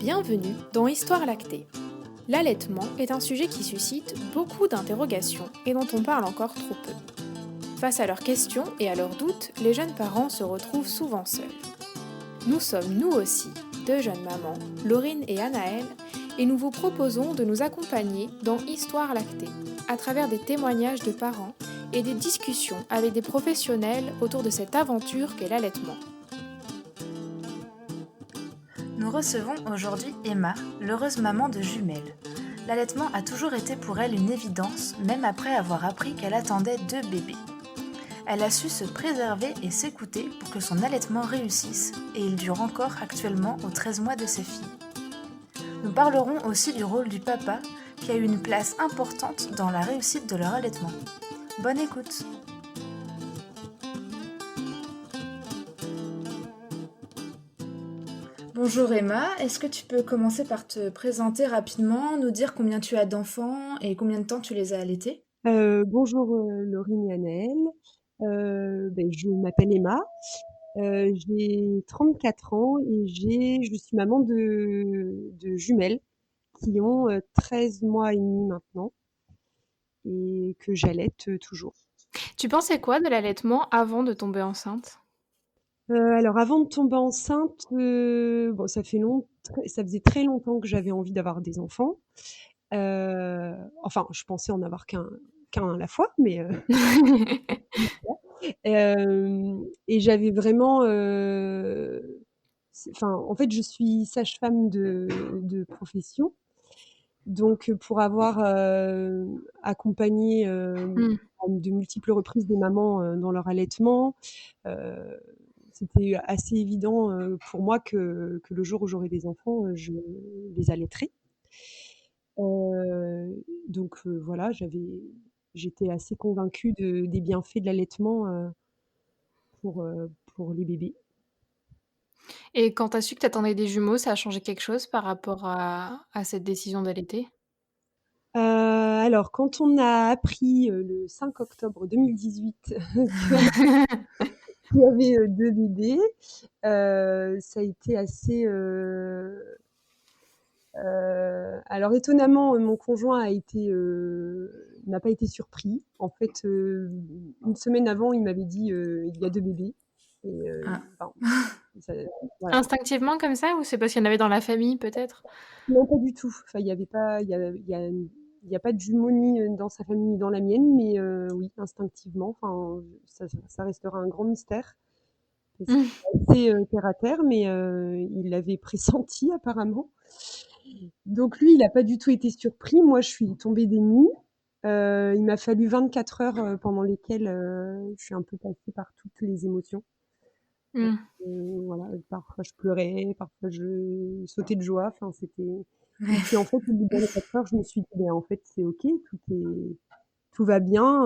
Bienvenue dans Histoire lactée. L'allaitement est un sujet qui suscite beaucoup d'interrogations et dont on parle encore trop peu. Face à leurs questions et à leurs doutes, les jeunes parents se retrouvent souvent seuls. Nous sommes nous aussi deux jeunes mamans, Laurine et Anaëlle, et nous vous proposons de nous accompagner dans Histoire lactée, à travers des témoignages de parents et des discussions avec des professionnels autour de cette aventure qu'est l'allaitement. Nous recevons aujourd'hui Emma, l'heureuse maman de jumelles. L'allaitement a toujours été pour elle une évidence, même après avoir appris qu'elle attendait 2 bébés. Elle a su se préserver et s'écouter pour que son allaitement réussisse, et il dure encore actuellement aux 13 mois de ses filles. Nous parlerons aussi du rôle du papa, qui a eu une place importante dans la réussite de leur allaitement. Bonne écoute! Bonjour Emma, est-ce que tu peux commencer par te présenter rapidement, nous dire combien tu as d'enfants et combien de temps tu les as allaités? Bonjour Laurine et Anaëlle. Je m'appelle Emma, j'ai 34 ans et je suis maman de jumelles qui ont 13 mois et demi maintenant et que j'allaite toujours. Tu pensais quoi de l'allaitement avant de tomber enceinte? Alors avant de tomber enceinte, bon, ça faisait très longtemps que j'avais envie d'avoir des enfants. Enfin, je pensais en avoir qu'un à la fois, mais et j'avais vraiment, enfin, en fait, je suis sage-femme de profession, donc pour avoir accompagné Hmm. à de multiples reprises des mamans dans leur allaitement, euh, c'était assez évident pour moi que le jour où j'aurai des enfants, je les allaiterai. Voilà, j'étais assez convaincue des bienfaits de l'allaitement pour les bébés. Et quand t'as su que t'attendais des jumeaux, ça a changé quelque chose par rapport à cette décision d'allaiter? Alors quand on a appris, le 5 octobre 2018 qu'il y avait, 2 bébés, ça a été assez, alors étonnamment, mon conjoint n'a pas été surpris. En fait, 1 semaine avant, il m'avait dit, «Il y a 2 bébés» et Ah. enfin, ça voilà. Instinctivement comme ça ou c'est parce qu'il y en avait dans la famille peut-être? Non, pas du tout. Enfin, il y avait pas il y a pas de jumeaux ni, dans sa famille ni dans la mienne, mais oui, instinctivement, enfin, ça restera un grand mystère parce que Mmh. c'est assez, terre à terre, mais il l'avait pressenti apparemment. Donc lui, il a pas du tout été surpris. Moi, je suis tombée des nues. Il m'a fallu 24 heures, pendant lesquelles, je suis un peu passée par toutes les émotions. Mmh. Voilà, parfois je pleurais, parfois je sautais de joie, enfin c'était et Ouais. puis en fait, au bout de 24 heures, je me suis dit: «Ben, en fait, c'est OK, tout va bien,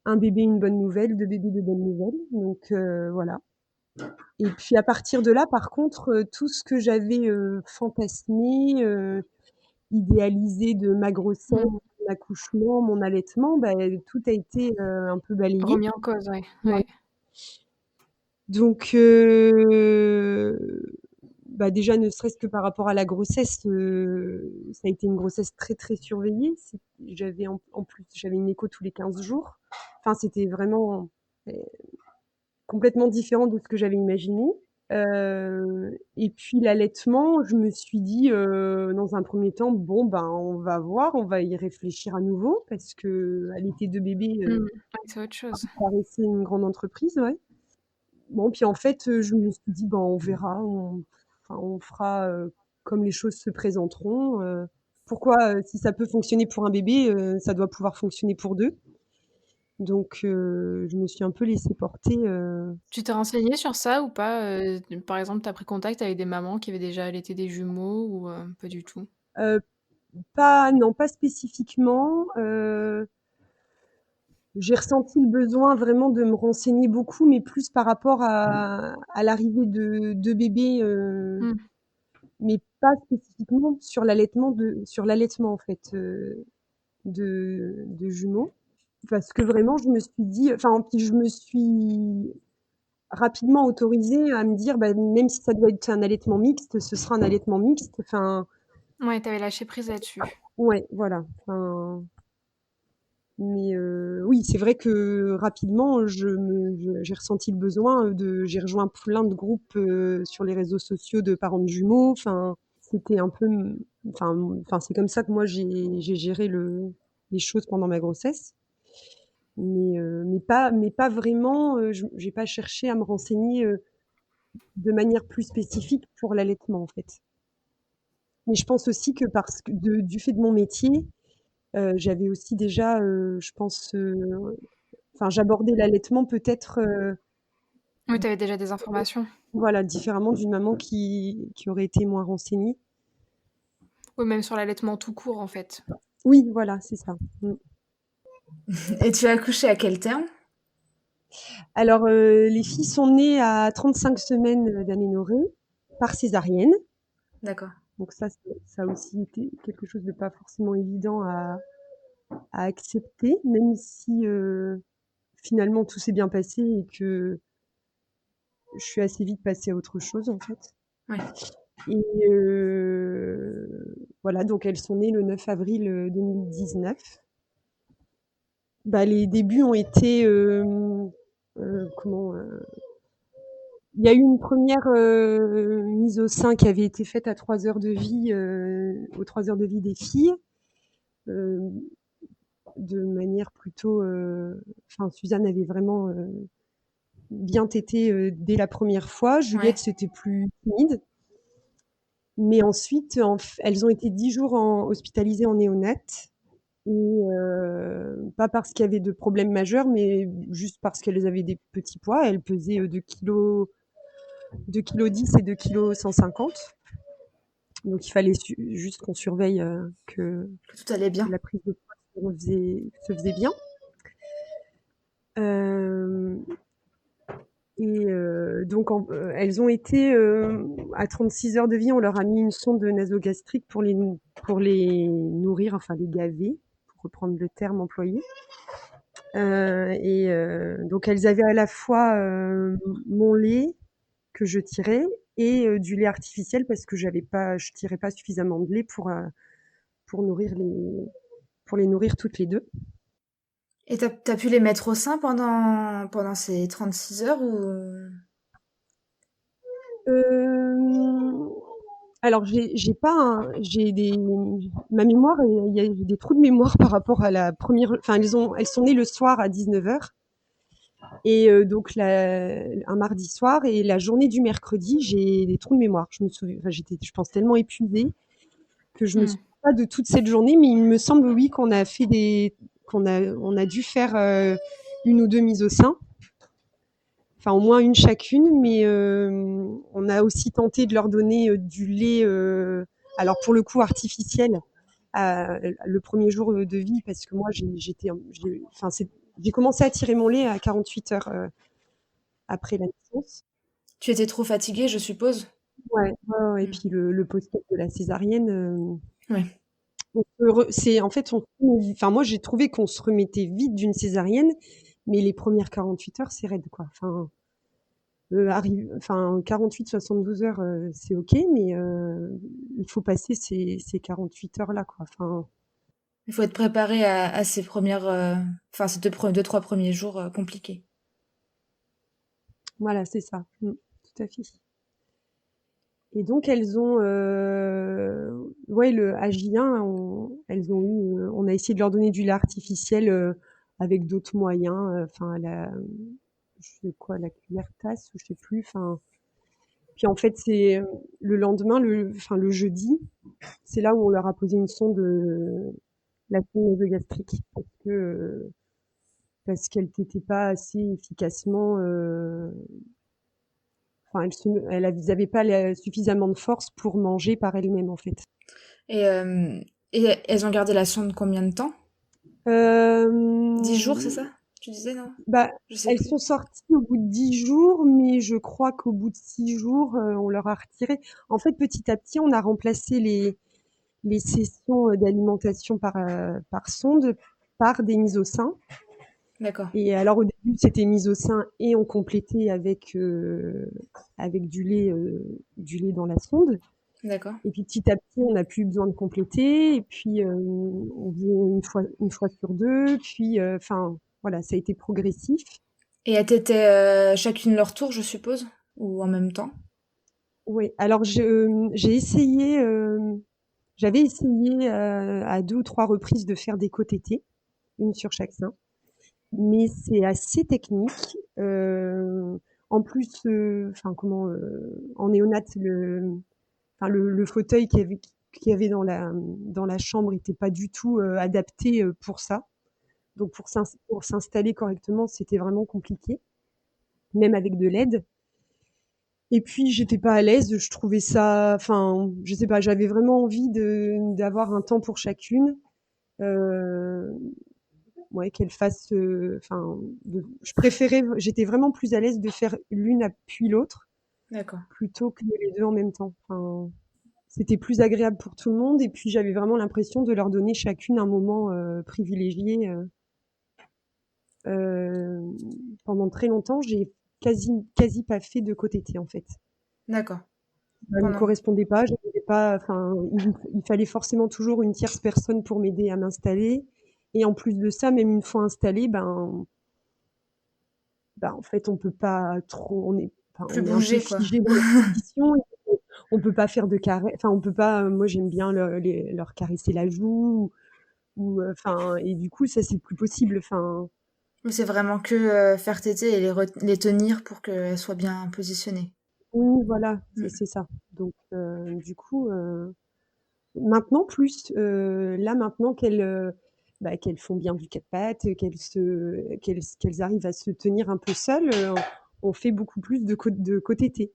un bébé, une bonne nouvelle, 2 bébés, 2 bonnes nouvelles», donc voilà. Et puis à partir de là, par contre, tout ce que j'avais, fantasmé, idéalisé de ma grossesse, Mmh. mon accouchement, mon allaitement, bah, tout a été, un peu balayé. Remis en cause, ouais, Voilà. ouais. Donc bah, déjà, ne serait-ce que par rapport à la grossesse, ça a été une grossesse très, très surveillée. J'avais en plus, j'avais une écho tous les 15 jours. Enfin, c'était vraiment complètement différent de ce que j'avais imaginé. Et puis l'allaitement, je me suis dit, dans un premier temps, bon, ben, on va voir, on va y réfléchir à nouveau parce que allaiter 2 bébés, Mmh. Ouais, c'est autre chose. ça paraissait une grande entreprise, ouais. Bon, puis en fait, je me suis dit: «Ben, on verra, enfin, on fera, comme les choses se présenteront, pourquoi, si ça peut fonctionner pour un bébé, ça doit pouvoir fonctionner pour 2». Donc je me suis un peu laissée porter, Tu t'es renseignée sur ça ou pas? Par exemple, tu as pris contact avec des mamans qui avaient déjà allaité des jumeaux ou pas du tout? heu, pas non, pas spécifiquement, j'ai ressenti le besoin vraiment de me renseigner beaucoup, mais plus par rapport à l'arrivée de bébés, Mmh. mais pas spécifiquement sur l'allaitement en fait, de jumeaux. Parce que vraiment je me suis dit, enfin puis je me suis rapidement autorisée à me dire, bah, même si ça doit être un allaitement mixte, ce sera un allaitement mixte. Enfin, Ouais, tu avais lâché prise là-dessus. ouais, voilà. Enfin, mais oui, c'est vrai que rapidement, j'ai ressenti le besoin j'ai rejoint plein de groupes sur les réseaux sociaux de parents de jumeaux. Enfin, c'était un peu, enfin, c'est comme ça que moi j'ai géré les choses pendant ma grossesse. Mais pas vraiment. J'ai pas cherché à me renseigner de manière plus spécifique pour l'allaitement en fait. Mais je pense aussi que parce que du fait de mon métier, j'avais aussi déjà, je pense, enfin, j'abordais l'allaitement peut-être, Oui, tu avais déjà des informations. voilà, différemment d'une maman qui aurait été moins renseignée. Oui, même sur l'allaitement tout court, en fait. Oui, voilà, c'est ça. Mmh. Et tu as accouché à quel terme? Alors, les filles sont nées à 35 semaines d'aménorrhée par césarienne. D'accord. Donc ça a aussi été quelque chose de pas forcément évident à accepter, même si, finalement tout s'est bien passé et que je suis assez vite passée à autre chose, en fait. Ouais. Et voilà, donc elles sont nées le 9 avril 2019. Bah, les débuts ont été, comment, il y a eu une première mise au sein qui avait été faite à 3 heures de vie, aux 3 heures de vie des filles, euh, de manière plutôt. Enfin, Suzanne avait vraiment bien tété dès la première fois. Ouais. Juliette, c'était plus timide. Mais ensuite, elles ont été 10 jours hospitalisées en néonat. Et pas parce qu'il y avait de problèmes majeurs, mais juste parce qu'elles avaient des petits poids. Elles pesaient 2 kg 10 et 2 kg 150. Donc il fallait juste qu'on surveille Que tout allait que bien. la prise de poids se faisait bien. Euh, et donc elles ont été à 36 heures de vie, on leur a mis une sonde nasogastrique pour les nourrir, enfin les gaver, pour reprendre le terme employé. Et donc elles avaient à la fois mon lait que je tirais et du lait artificiel parce que je tirais pas suffisamment de lait pour pour les nourrir toutes les deux. Et t'as pu les mettre au sein pendant ces 36 heures ou... Euh, alors j'ai pas j'ai des ma mémoire, il y a des trous de mémoire par rapport à la première. Enfin elles sont nées le soir à 19 h et donc un mardi soir et la journée du mercredi j'ai des trous de mémoire. Je me souviens, enfin, je pense tellement épuisée que je me Hmm. souviens pas de toute cette journée, mais il me semble oui qu'on a dû faire une ou deux mises au sein, enfin au moins une chacune, mais on a aussi tenté de leur donner du lait, alors pour le coup artificiel, le premier jour de vie, parce que moi j'ai commencé à tirer mon lait à 48 heures après la naissance. Tu étais trop fatiguée, je suppose? Ouais, ouais, ouais. Et Mm. puis le post-op de la césarienne, Ouais. c'est en fait, enfin moi j'ai trouvé qu'on se remettait vite d'une césarienne, mais les premières 48 heures c'est raide quoi. Enfin 48-72 heures c'est ok, mais il faut passer ces 48 heures là quoi. Enfin Il faut être préparé à ces premières... Enfin, ces deux, trois premiers jours compliqués. voilà c'est ça. Tout à fait. Et donc elles ont, ouais, le AJ1, on a essayé de leur donner du lait artificiel avec d'autres moyens. Enfin, je sais quoi, la cuillère tasse, ou je sais plus. Enfin, puis en fait, c'est le lendemain, enfin le jeudi, c'est là où on leur a posé une sonde, la sonde nasogastrique, parce qu'elle n'était pas assez efficacement. Enfin, elles n'avaient pas suffisamment de force pour manger par elles-mêmes en fait. Et, euh, et elles ont gardé la sonde combien de temps? 10 jours, c'est Euh, ça? Tu disais, non? Bah, Je sais elles plus. sont sorties au bout de 10 jours, mais je crois qu'au bout de 6 jours, on leur a retiré. En fait, petit à petit, on a remplacé les sessions d'alimentation par sonde par des mises au sein. D'accord. Et alors, au début, début, c'était mise au sein et on complétait avec du lait dans la sonde. D'accord. Et puis petit à petit, on n'a plus besoin de compléter. Et puis on faisait une fois sur deux. Puis, enfin, voilà, ça a été progressif. Et elles t'étaient chacune leur tour, je suppose? Ou en même temps? Oui. Alors j'ai essayé, j'avais essayé à 2 ou 3 reprises de faire des côtes-tétés, une sur chaque sein. Mais c'est assez technique. En plus, enfin comment, en néonat, enfin le fauteuil qu'il y avait dans la chambre était pas du tout adapté pour ça. Donc pour s'installer correctement, c'était vraiment compliqué, même avec de l'aide. Et puis j'étais pas à l'aise, je trouvais ça, enfin, je sais pas, j'avais vraiment envie d'avoir un temps pour chacune. Euh, ouais, qu'elle fasse, enfin, je préférais, j'étais vraiment plus à l'aise de faire l'une puis l'autre D'accord. plutôt que les deux en même temps. Enfin, c'était plus agréable pour tout le monde et puis j'avais vraiment l'impression de leur donner chacune un moment privilégié. Euh, pendant très longtemps, j'ai quasi pas fait de côté T en fait. D'accord. Ça ne me Pendant. correspondait pas, j'arrivais pas, enfin, il fallait forcément toujours une tierce personne pour m'aider à m'installer. Et en plus de ça, même une fois installée, ben, en fait, on peut pas trop, enfin, Plus on est un peu bouger, quoi. figé dans la position. On peut pas faire de caresse, enfin, on peut pas, moi j'aime bien leur caresser la joue, ou, enfin, et du coup, ça c'est plus possible, enfin, Mais c'est vraiment que faire téter et les tenir pour qu'elles soient bien positionnées. oui, voilà, Mm. c'est ça. Donc, du coup, maintenant plus, là maintenant qu'elles font bien du quatre pattes, qu'elles arrivent à se tenir un peu seules, on fait beaucoup plus de côté T.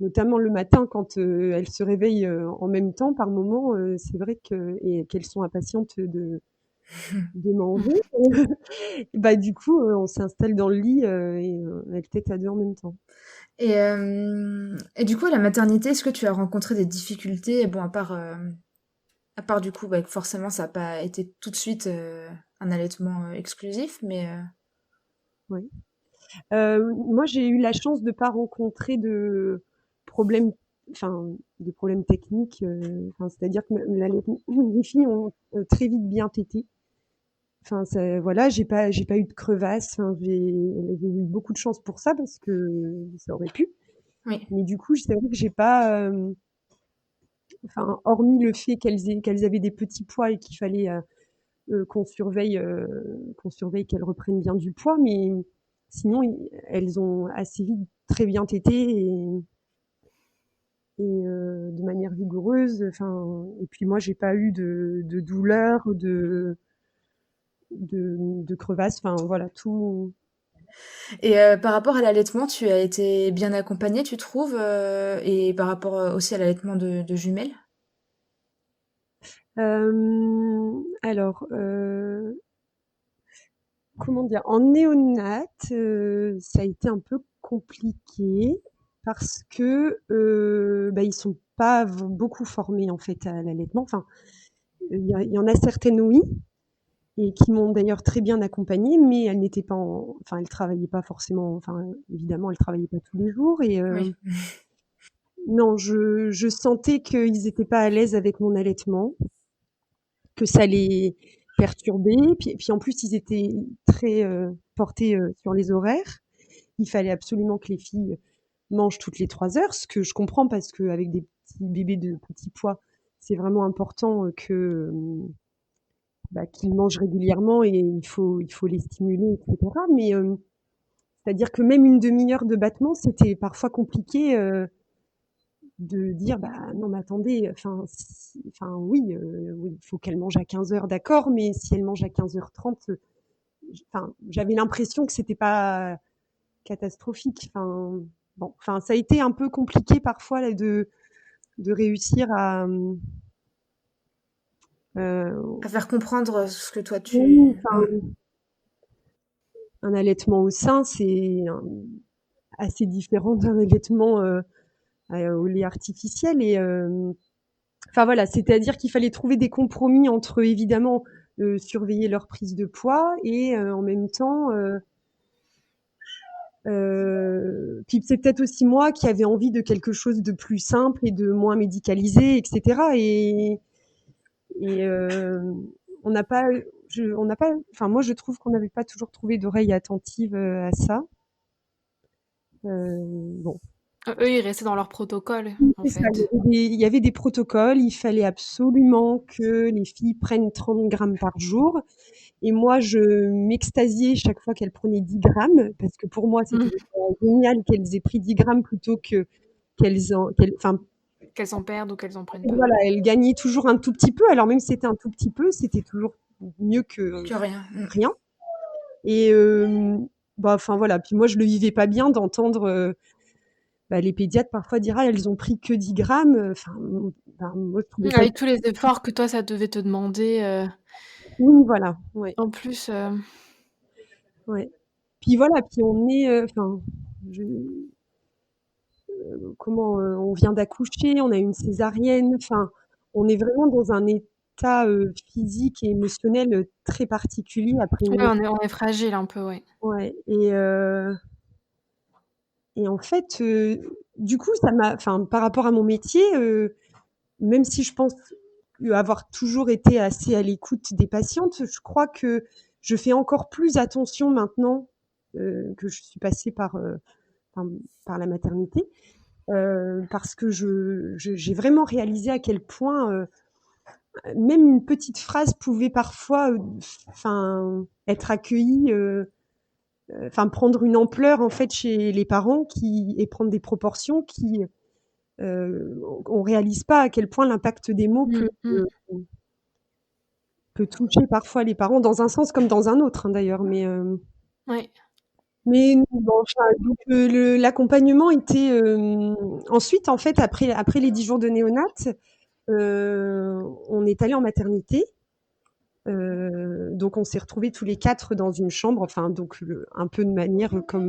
Notamment le matin quand elles se réveillent en même temps par moment, c'est vrai que et qu'elles sont impatientes de manger. Bah du coup, on s'installe dans le lit et avec tête à deux en même temps. Et du coup, à la maternité, est-ce que tu as rencontré des difficultés? Bon, à part du coup, bah, que forcément, ça n'a pas été tout de suite un allaitement exclusif, mais Ouais. Moi, j'ai eu la chance de pas rencontrer problèmes, enfin, de problèmes techniques. Enfin, c'est-à-dire que les filles ont très vite bien tété. Enfin, voilà, j'ai pas eu de crevasse. Enfin, j'ai eu beaucoup de chance pour ça parce que ça aurait pu. oui. Mais du coup, c'est vrai que j'ai pas, enfin, hormis le fait qu'elles avaient des petits poids et qu'il fallait qu'on surveille qu'elles reprennent bien du poids, mais sinon, elles ont assez vite très bien tété et de manière vigoureuse. Enfin, et puis moi, j'ai pas eu de douleur, de crevasse. Enfin, voilà, tout. Et par rapport à l'allaitement, tu as été bien accompagnée, tu trouves? Et par rapport aussi à l'allaitement de jumelles? Alors, comment dire? En néonat, ça a été un peu compliqué parce que, bah, ils sont pas beaucoup formés, en fait, à l'allaitement. Enfin, il y en a certaines, oui, et qui m'ont d'ailleurs très bien accompagnée, mais elles n'étaient pas enfin, elles travaillaient pas forcément, enfin, évidemment, elles travaillaient pas tous les jours et Oui. non, je sentais qu'ils étaient pas à l'aise avec mon allaitement, que ça les perturbait. Puis en plus, ils étaient très portés sur les horaires. Il fallait absolument que les filles mangent toutes les 3 heures, ce que je comprends parce qu'avec des petits bébés de petits poids, c'est vraiment important bah, qu'ils mangent régulièrement et il faut les stimuler, etc. Mais c'est-à-dire que même une demi-heure de battement, c'était parfois compliqué de dire bah non mais attendez, enfin, enfin oui, oui, il faut qu'elle mange à 15 heures, d'accord, mais si elle mange à 15h30, enfin, j'avais l'impression que c'était pas catastrophique. Enfin, bon, enfin, ça a été un peu compliqué parfois là, de réussir à À faire comprendre ce que toi tu. oui, enfin, un allaitement au sein, c'est assez différent d'un allaitement au lait artificiel et enfin voilà, c'est-à-dire qu'il fallait trouver des compromis entre évidemment surveiller leur prise de poids et en même temps Puis c'est peut-être aussi moi qui avais envie de quelque chose de plus simple et de moins médicalisé, et cetera. Et on n'a pas, on n'a pas, enfin moi je trouve qu'on n'avait pas toujours trouvé d'oreille attentive à ça. Bon, Eux, ils restaient dans leur protocole, en c'est ça. fait. Il y avait des protocoles. Il fallait absolument que les filles prennent 30 grammes par jour. Et moi, je m'extasiais chaque fois qu'elles prenaient 10 grammes, parce que pour moi, c'était Mmh. génial qu'elles aient pris 10 grammes plutôt que enfin, Qu'elles en perdent ou qu'elles en prennent pas. voilà, elles gagnaient toujours un tout petit peu. Alors même si c'était un tout petit peu, c'était toujours mieux que Que rien. rien. Et bah, enfin voilà. Puis moi, je le vivais pas bien d'entendre bah, les pédiatres parfois dire ah, elles ont pris que 10 grammes. Enfin, ben, moi, je trouvais ça. Avec tous les efforts que toi, ça devait te demander, Oui, voilà. Ouais, en plus, ouais. Puis voilà. Puis on est, enfin, je, comment on vient d'accoucher, on a une césarienne, enfin, on est vraiment dans un état physique et émotionnel très particulier après ouais, une. on est fragile un peu, ouais. Ouais, et en fait, du coup, ça m'a, enfin, par rapport à mon métier, même si je pense avoir toujours été assez à l'écoute des patientes, je crois que je fais encore plus attention maintenant que je suis passée enfin, par la maternité. Parce que j'ai vraiment réalisé à quel point même une petite phrase pouvait parfois enfin, être accueillie, enfin prendre une ampleur en fait chez les parents et prendre des proportions qui on réalise pas à quel point l'impact des mots Mmh mh. peut toucher parfois les parents dans un sens comme dans un autre hein, d'ailleurs Ouais. mais non, enfin, donc l'accompagnement était ensuite en fait après les 10 jours de néonat. On est allé en maternité. Donc on s'est retrouvés tous les quatre dans une chambre, enfin donc un peu de manière comme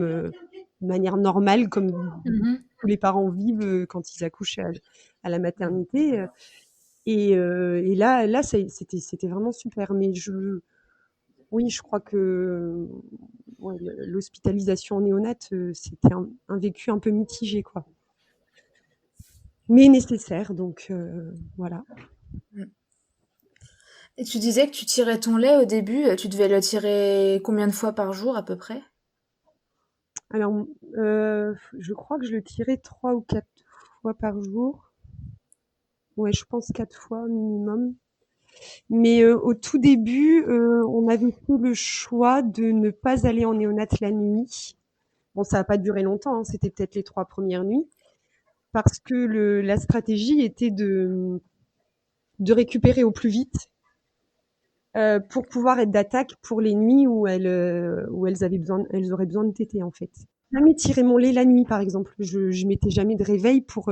de manière normale, comme Mmh mh. tous les parents vivent quand ils accouchent à la maternité. Et là, c'était vraiment super. Mais oui, je crois que ouais, l'hospitalisation en néonate, c'était un vécu un peu mitigé, quoi. Mais nécessaire, donc voilà. Et tu disais que tu tirais ton lait au début, tu devais le tirer combien de fois par jour à peu près? Alors, je crois que je le tirais 3 ou 4 fois par jour. Ouais, je pense 4 fois minimum. Mais au tout début, on avait fait le choix de ne pas aller en néonat la nuit. Bon, ça a pas duré longtemps, hein, c'était peut-être les 3 premières nuits, parce que la stratégie était de récupérer au plus vite pour pouvoir être d'attaque pour les nuits où elles auraient besoin de tétée en fait. Jamais tirer mon lait la nuit par exemple. Je mettais jamais de réveil pour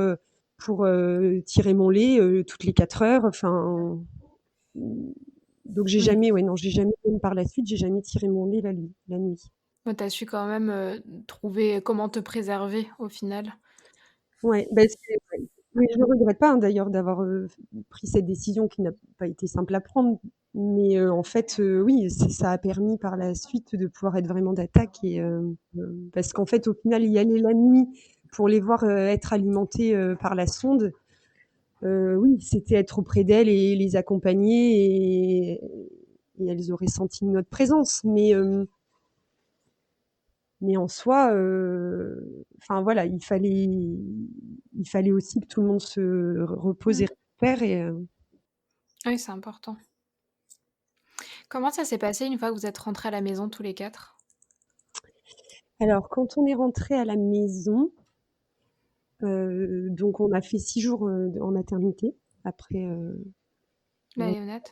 tirer mon lait toutes les 4 heures. Enfin, donc Oui. j'ai jamais même par la suite, j'ai jamais tiré mon lait la nuit. Ouais, tu as su quand même, trouver comment te préserver au final. Ouais, bah, ouais. Mais je ne regrette pas, hein, d'ailleurs d'avoir pris cette décision qui n'a pas été simple à prendre. Mais en fait, oui, ça a permis par la suite de pouvoir être vraiment d'attaque parce qu'en fait, au final, y aller la nuit pour les voir être alimentés par la sonde, oui, c'était être auprès d'elles et les accompagner et elles auraient senti notre présence. Mais en soi, enfin voilà, il fallait aussi que tout le monde se repose et Mmh. récupère Oui, c'est important. Comment ça s'est passé une fois que vous êtes rentrés à la maison tous les 4? alors quand on est rentré à la maison, donc on a fait 6 jours, en maternité après, La bon néonate?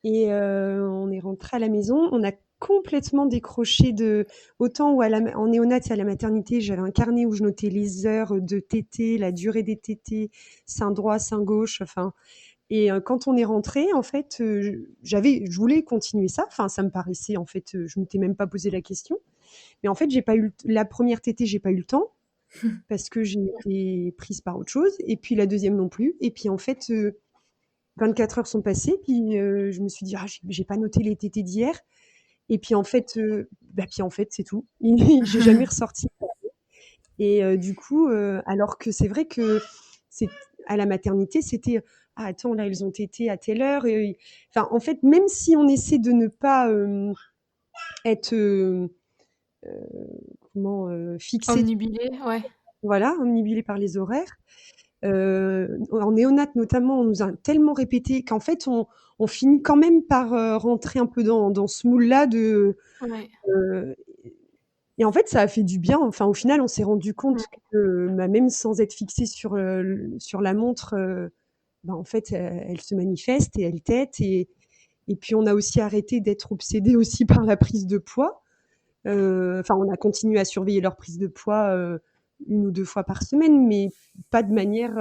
et on est rentré à la maison. On a complètement décroché de autant où en néonat et à la maternité, j'avais un carnet où je notais les heures de tétée, la durée des tétées, sein droit, sein gauche, enfin. Et quand on est rentré, en fait, je voulais continuer ça. Enfin, ça me paraissait, en fait, je m'étais même pas posé la question. Mais en fait, j'ai pas eu la première tétée, j'ai pas eu le temps parce que j'ai été prise par autre chose. Et puis la deuxième non plus. Et puis en fait, 24 heures sont passées. Puis je me suis dit, ah, j'ai pas noté les tétées d'hier. Et puis en fait, c'est tout. J'ai jamais ressorti. Et du coup, alors que c'est vrai que c'est à la maternité, c'était ah attends là ils ont tété à telle heure. Enfin en fait, même si on essaie de ne pas être fixé, Omnibilé, ouais. voilà, omnibulé par les horaires. En néonat notamment, on nous a tellement répété qu'en fait on finit quand même par rentrer un peu dans ce moule-là de Ouais. et en fait, ça a fait du bien. Enfin, au final, on s'est rendu Mm. compte que, même sans être fixé sur la montre, en fait, elle se manifeste et elle tète. Et puis, on a aussi arrêté d'être obsédé aussi par la prise de poids. Enfin, on a continué à surveiller leur prise de poids 1 ou 2 fois par semaine, mais pas de manière.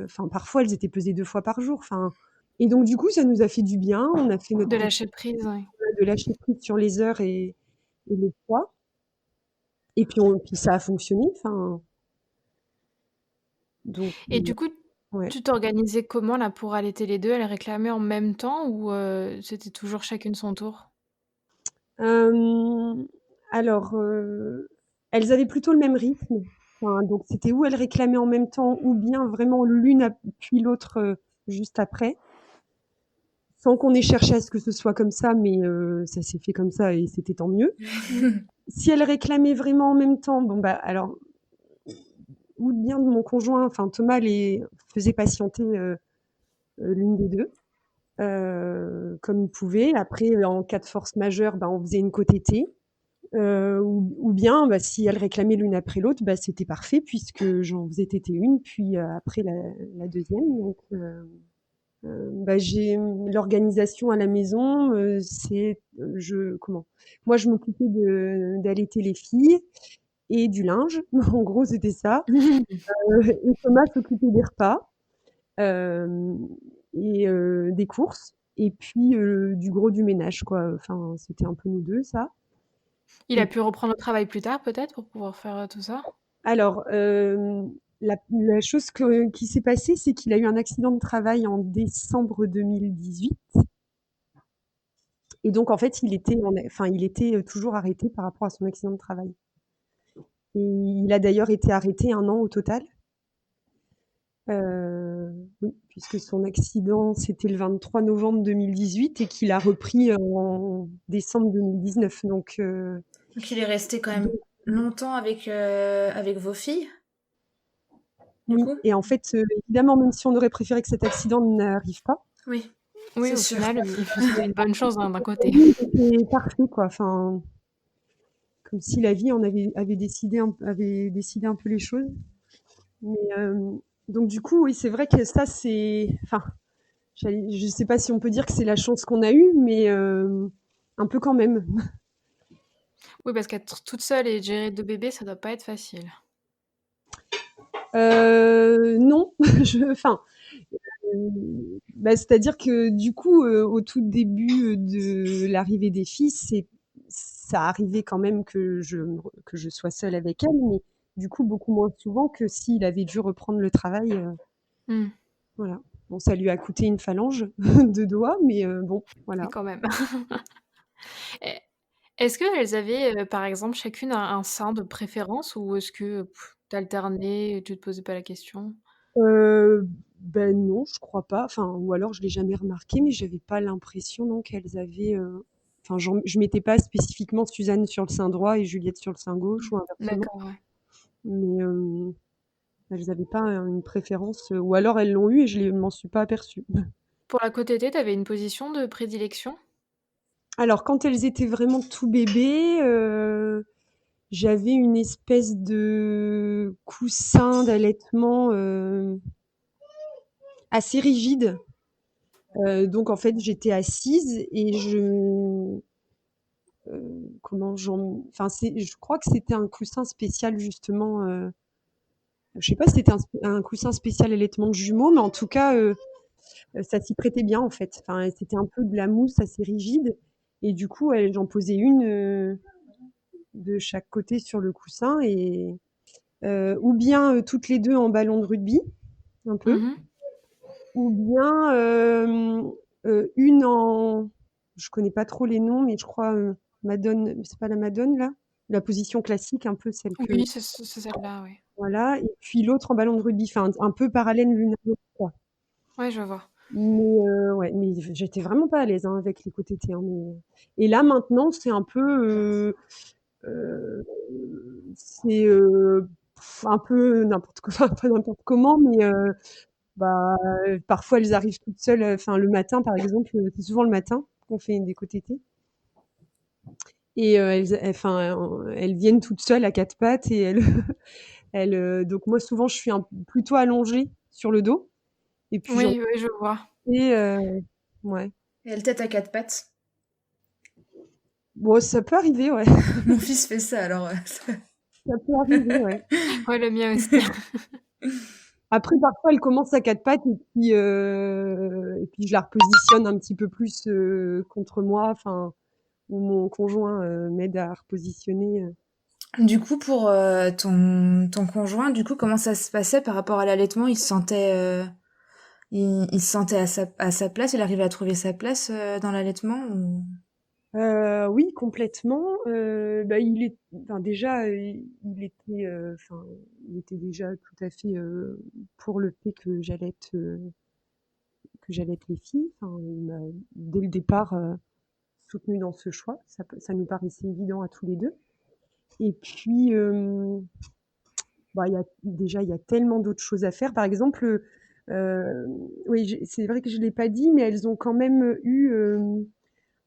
Enfin, parfois, elles étaient pesées 2 fois par jour. Enfin, et donc, du coup, ça nous a fait du bien. On a fait notre De lâcher prise, ouais. de lâcher prise sur les heures et le poids. Et puis ça a fonctionné. Enfin, donc, Et du coup, ouais. tu t'organisais comment là pour allaiter les 2? Elles réclamaient en même temps ou c'était toujours chacune son tour? Hem, alors, elles avaient plutôt le même rythme. Enfin, donc c'était ou elles réclamaient en même temps ou bien vraiment l'une puis l'autre, juste après. Sans qu'on ait cherché à ce que ce soit comme ça, mais ça s'est fait comme ça et c'était tant mieux. Si elles réclamaient vraiment en même temps, bon, bah, alors ou bien mon conjoint, enfin Thomas les faisait patienter, l'une des 2. Comme il pouvait. Après, en cas de force majeure, on faisait une côte-été. Ou bien, si elles réclamaient l'une après l'autre, c'était parfait puisque j'en faisais téter une, puis après la deuxième. Donc, j'ai l'organisation à la maison, c'est comment? Moi, je m'occupais d'allaiter les filles et du linge. En gros, c'était ça. Et Thomas s'occupait des repas. euh, des courses et puis du gros du ménage quoi. Enfin, c'était un peu nous deux ça. Il a Et pu reprendre le travail plus tard peut-être pour pouvoir faire, tout ça? alors la chose qui s'est passée, c'est qu'il a eu un accident de travail en décembre 2018 et donc en fait il était toujours arrêté par rapport à son accident de travail. Et il a d'ailleurs été arrêté 1 an au total. Oui, puisque son accident, c'était le 23 novembre 2018 et qu'il a repris en décembre 2019. Donc il est resté quand même Donc, longtemps avec vos filles, du oui. coup? Et en fait, évidemment, même si on aurait préféré que cet accident n'arrive pas, Oui, Oui, c'est au sûr. final, c'est une bonne chose, hein, d'un côté. oui, c'était parfait, quoi. Enfin, comme si la vie avait décidé un peu les choses. Mais donc du coup, oui, c'est vrai que ça, enfin, je sais pas si on peut dire que c'est la chance qu'on a eue, mais un peu quand même. Oui, parce qu'être toute seule et gérer 2 bébés, ça doit pas être facile. Non, enfin, c'est-à-dire que du coup, au tout début de l'arrivée des filles, ça arrivait quand même que je sois seule avec elles, mais du coup beaucoup moins souvent que s'il avait dû reprendre le travail. Mmh. Voilà. Bon, ça lui a coûté une phalange de doigts, mais bon, Mais voilà. quand même. Et est-ce qu'elles avaient, par exemple, chacune un sein de préférence ou est-ce que, tu alternais et tu te posais pas la question? Non, je crois pas. Enfin, ou alors je l'ai jamais remarqué, mais j'avais pas l'impression non qu'elles avaient. Enfin, je mettais pas spécifiquement Suzanne sur le sein droit et Juliette sur le sein gauche ou inversement. D'accord, ouais. Mais elles avaient pas une préférence, ou alors elles l'ont eu et m'en suis pas aperçue. Pour la côte-été, tu avais une position de prédilection? Alors, quand elles étaient vraiment tout bébés, j'avais une espèce de coussin d'allaitement assez rigide. Donc en fait, j'étais assise et enfin je crois que c'était un coussin spécial justement. Je sais pas si c'était un coussin spécial allaitement de jumeaux, mais en tout cas, ça s'y prêtait bien en fait. Enfin, c'était un peu de la mousse assez rigide et du coup, j'en posais une de chaque côté sur le coussin et ou bien toutes les deux en ballon de rugby, un peu, Mmh. ou bien une en je connais pas trop les noms, mais je crois, Madone, c'est pas la Madone là? La position classique, un peu celle que Oui, c'est celle-là, oui. voilà, et puis l'autre en ballon de rugby, enfin un peu parallèle l'une à l'autre, quoi. Ouais, je vois. Mais ouais, mais j'étais vraiment pas à l'aise, hein, avec les côtés T, hein, mais et là maintenant c'est un peu, c'est, un peu n'importe quoi, enfin pas n'importe comment, mais bah, parfois elles arrivent toutes seules, enfin le matin par exemple, c'est souvent le matin qu'on fait des côtés T et elles viennent toutes seules à 4 pattes et elles donc moi souvent je suis plutôt allongée sur le dos et puis j'en Oui, oui, je vois. fais, ouais. Et elle tête à quatre pattes. Bon, ça peut arriver, ouais. Mon fils fait ça, alors. Ça peut arriver, ouais. Ouais, le mien aussi. Après, parfois, elle commence à 4 pattes et puis je la repositionne un petit peu plus contre moi, enfin, ou mon conjoint m'aide à repositionner. Du coup, pour ton conjoint, du coup, comment ça se passait par rapport à l'allaitement? Il se sentait à sa place? Il arrivait à trouver sa place dans l'allaitement ou... Oui, complètement. Bah, enfin, déjà, enfin, il était déjà tout à fait pour le fait que j'allaite les filles. Enfin, il m'a dès le départ soutenu dans ce choix. Ça nous paraissait évident à tous les deux. Et puis, bah, il y a tellement d'autres choses à faire. Par exemple, oui, c'est vrai que je ne l'ai pas dit, mais elles ont quand même eu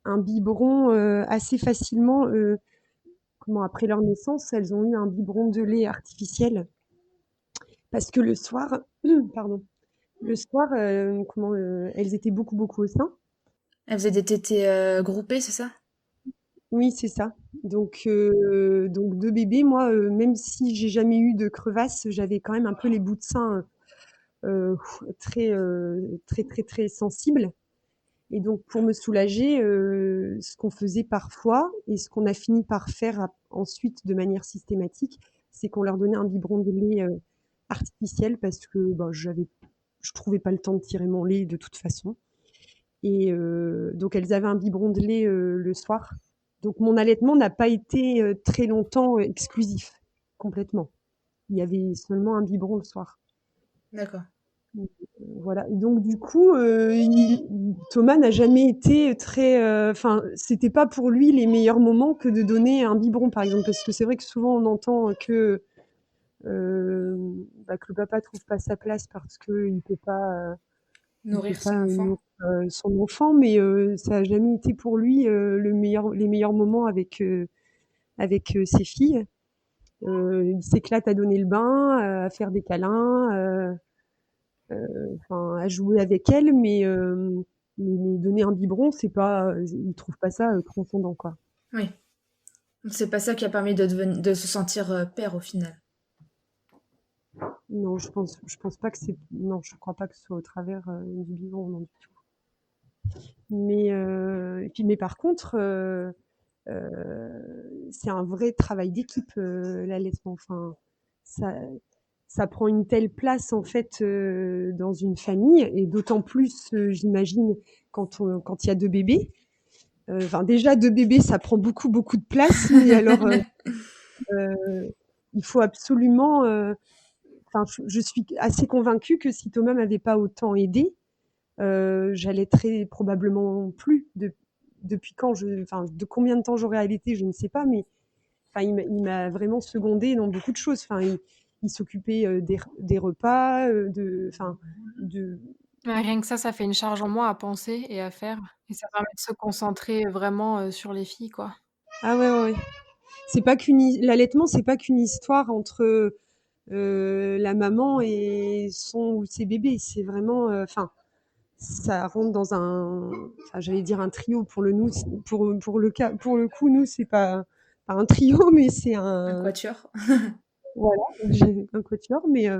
un biberon assez facilement. Comment, après leur naissance, elles ont eu un biberon de lait artificiel. Parce que le soir, pardon, le soir, elles étaient beaucoup, beaucoup au sein. Elle faisait des tétés groupés, c'est ça? Oui, c'est ça. Donc de bébé, moi, même si j'ai jamais eu de crevasse, j'avais quand même un peu les bouts de sein très, très, très, très sensibles. Et donc pour me soulager, ce qu'on faisait parfois et ce qu'on a fini par faire ensuite de manière systématique, c'est qu'on leur donnait un biberon de lait artificiel parce que bah, je trouvais pas le temps de tirer mon lait de toute façon. Et donc elles avaient un biberon de lait le soir. Donc mon allaitement n'a pas été très longtemps exclusif, complètement. Il y avait seulement un biberon le soir. D'accord. Voilà. Donc du coup, Thomas n'a jamais été très, enfin, c'était pas pour lui les meilleurs moments que de donner un biberon, par exemple, parce que c'est vrai que souvent on entend euh, que le papa trouve pas sa place parce qu'il il peut Nourrir pas son enfant. nourrir son enfant, mais ça a jamais été pour lui les meilleurs moments avec ses filles. Il s'éclate à donner le bain, à faire des câlins, enfin, à jouer avec elles, mais donner un biberon, c'est pas, il trouve pas ça transcendant, quoi. Oui. C'est pas ça qui a permis de se sentir père au final. Non, je pense pas que non, je crois pas que ce soit au travers du biberon, non du tout. Mais par contre, c'est un vrai travail d'équipe, l'allaitement. Enfin, ça, ça prend une telle place en fait dans une famille, et d'autant plus, j'imagine, quand il y a deux bébés. Enfin, déjà deux bébés, ça prend beaucoup beaucoup de place, mais alors il faut absolument. Enfin, je suis assez convaincue que si Thomas m'avait pas autant aidé, j'allaiterais probablement plus. Depuis quand enfin, de combien de temps j'aurais allaité, je ne sais pas, mais enfin, il m'a vraiment secondé dans beaucoup de choses. Enfin, il s'occupait des repas, enfin, de. Ouais, rien que ça fait une charge en moins à penser et à faire et ça permet de se concentrer vraiment, sur les filles, quoi. Ah ouais, ouais, ouais. C'est pas l'allaitement, c'est pas qu'une histoire entre la maman et son ou ses bébés. C'est vraiment, enfin, ça rentre dans enfin, j'allais dire un trio pour le coup, nous, c'est pas un trio, mais c'est Un un, quatuor. voilà, j'ai un quatuor, mais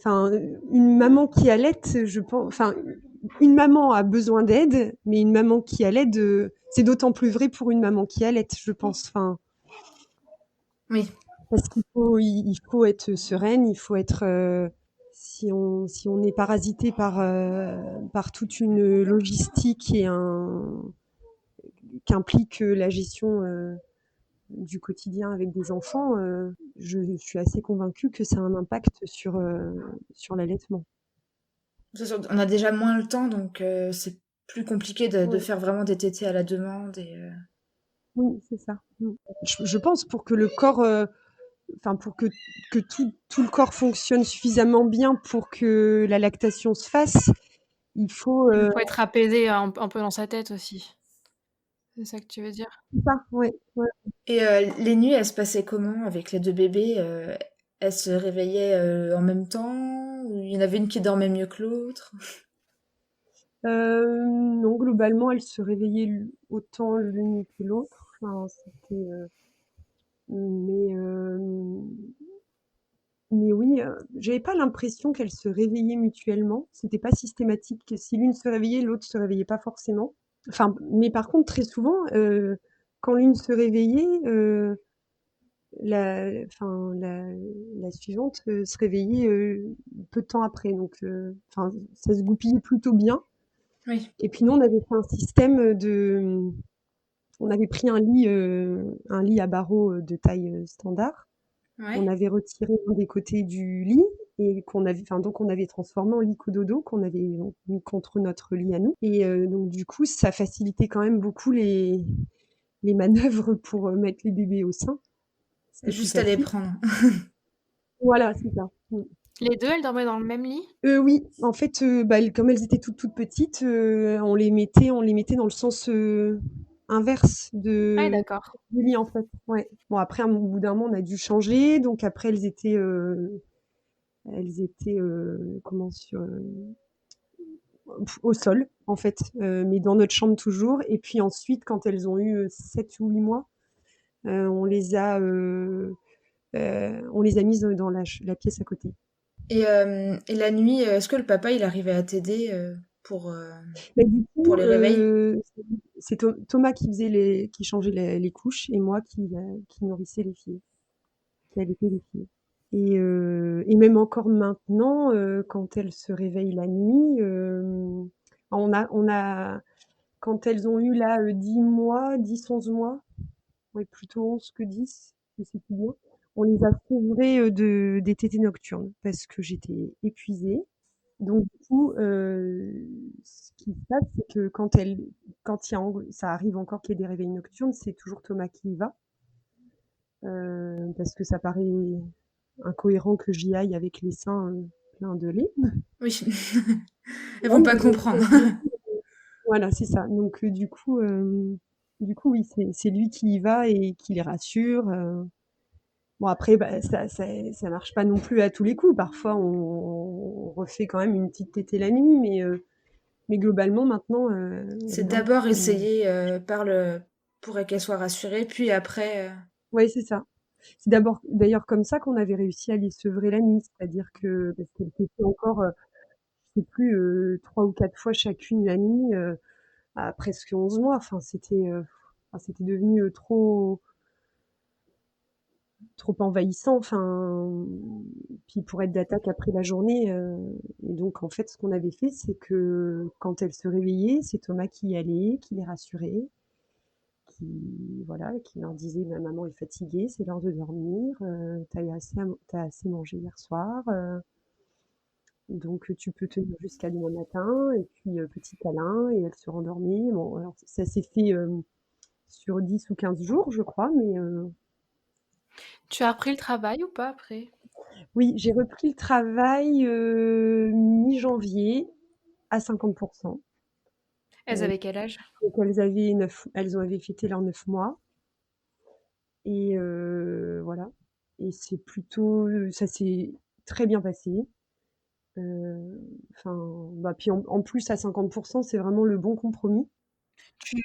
enfin, une maman qui allaite, je pense, enfin, une maman a besoin d'aide, mais une maman qui allaite, c'est d'autant plus vrai pour une maman qui allaite, je pense. Enfin, Oui. parce il faut être sereine, il faut être, si on est parasité par toute une logistique et qu'implique la gestion du quotidien avec des enfants, je suis assez convaincue que ça a un impact sur l'allaitement. C'est sûr, on a déjà moins le temps, donc c'est plus compliqué de Ouais. faire vraiment des tétés à la demande. Oui, c'est ça. Je pense pour que le corps, enfin pour que tout le corps fonctionne suffisamment bien pour que la lactation se fasse, il faut, Il faut être apaisé un peu dans sa tête aussi. C'est ça que tu veux dire? c'est ça, ouais, ouais. Et les nuits, elles se passaient comment avec les deux bébés? Elles se réveillaient en même temps? Ou il y en avait une qui dormait mieux que l'autre? Non, globalement, elle se réveillait autant l'une que l'autre. Enfin, c'était, mais, mais oui, j'avais pas l'impression qu'elles se réveillaient mutuellement. C'était pas systématique. Si l'une se réveillait, l'autre se réveillait pas forcément. Enfin, mais par contre, très souvent, quand l'une se réveillait, enfin, la suivante se réveillait peu de temps après. Donc, enfin, ça se goupillait plutôt bien. Oui. Et puis nous, on avait fait un système on avait pris un lit à barreaux de taille standard. On Ouais. avait retiré un des côtés du lit et donc on avait transformé en lit cododo qu'on avait donc mis contre notre lit à nous. Et donc du coup, ça facilitait quand même beaucoup les manœuvres pour mettre les bébés au sein. C'était plus Juste à les facile. prendre. Voilà, c'est ça. Les 2, elles dormaient dans le même lit? Oui, en fait, bah, comme elles étaient toutes petites, on les mettait dans le sens inverse Ah d'accord. du lit, en fait. Ouais. Bon, après, au bout d'un moment, on a dû changer. Donc après, elles étaient comment sur au sol, en fait, mais dans notre chambre toujours. Et puis ensuite, quand elles ont eu 7 ou 8 mois, on on les a mises dans la pièce à côté. Et la nuit, est-ce que le papa, il arrivait à t'aider Mais du pour coup, les réveils? c'est Thomas qui qui changeait les couches et moi qui nourrissais les filles, qui allaitait les filles. Et même encore maintenant, quand elles se réveillent la nuit, on a, quand elles ont eu là 10 mois, 10, 11 mois, ouais, plutôt 11 que 10, je sais plus bien, on les a sevrées des tétées nocturnes parce que j'étais épuisée. Donc du coup, ce qui se passe, c'est que quand ça arrive encore qu'il y ait des réveils nocturnes, c'est toujours Thomas qui y va, parce que ça paraît incohérent que j'y aille avec les seins pleins de lait. Oui. Elles Non, vont pas mais comprendre. voilà, c'est ça. Donc du coup, oui, c'est lui qui y va et qui les rassure. Bon après, bah, ça marche pas non plus à tous les coups. Parfois, on refait quand même une petite tétée la nuit, mais globalement, maintenant, elles C'est dorment d'abord toutes. essayer pour qu'elles soient rassurées, puis après. Ouais, c'est ça. C'est d'abord d'ailleurs comme ça qu'on avait réussi à les sevrer la nuit, c'est-à-dire que parce qu'elles tétaient encore, je sais plus, 3 ou 4 fois chacune la nuit, à presque 11 mois. Enfin, c'était devenu, trop envahissant, enfin, puis pour être d'attaque après la journée, et donc en fait, ce qu'on avait fait, c'est que quand elles se réveillaient, c'est Thomas qui y allait, qui les rassurait, qui leur disait: «Ma maman est fatiguée, c'est l'heure de dormir, tu assez mangé hier soir, donc tu peux tenir jusqu'à demain matin» et puis, petit câlin et elles se rendormaient. Bon, alors ça s'est fait, sur 10 ou 15 jours, je crois, mais Tu as repris le travail ou pas après? oui, j'ai repris le travail, mi-janvier à 50. Elles avaient quel âge? Donc elles avaient fêté leurs 9 mois et voilà, et c'est plutôt, ça s'est très bien passé. Enfin, bah, puis en plus à 50, c'est vraiment le bon compromis. Tu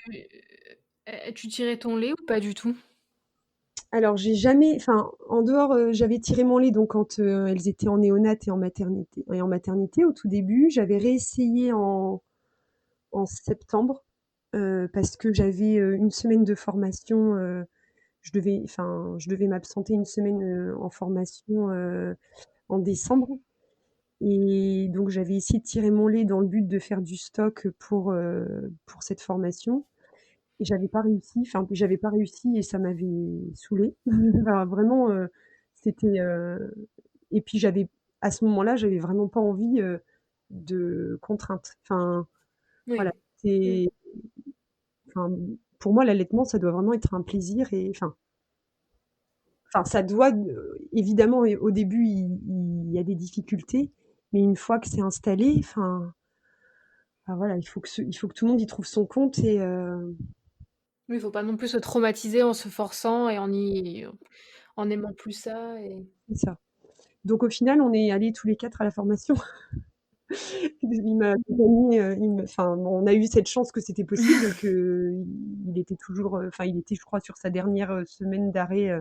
tu tirais ton lait ou pas du tout? Alors enfin, en dehors, j'avais tiré mon lait donc quand, elles étaient en néonat et en maternité au tout début. J'avais réessayé en septembre, parce que j'avais, 1 semaine de formation, je devais m'absenter 1 semaine, en formation, en décembre, et donc j'avais essayé de tirer mon lait dans le but de faire du stock pour cette formation. et j'avais pas réussi et ça m'avait saoulée. Enfin, vraiment, c'était, et puis à ce moment-là, j'avais vraiment pas envie, de contraintes. Enfin, voilà, Oui. Mm. c'est enfin, pour moi, l'allaitement, ça doit vraiment être un plaisir et ça doit, évidemment, et au début, il y a des difficultés, mais une fois que c'est installé, voilà, il faut que tout le monde y trouve son compte et Oui, il faut pas non plus se traumatiser en se forçant et en aimant plus ça et c'est ça. Donc au final, on est allés tous les 4 à la formation. Il m'a accompagnée, bon, on a eu cette chance que c'était possible, il était toujours, il était, je crois, sur sa dernière, semaine d'arrêt,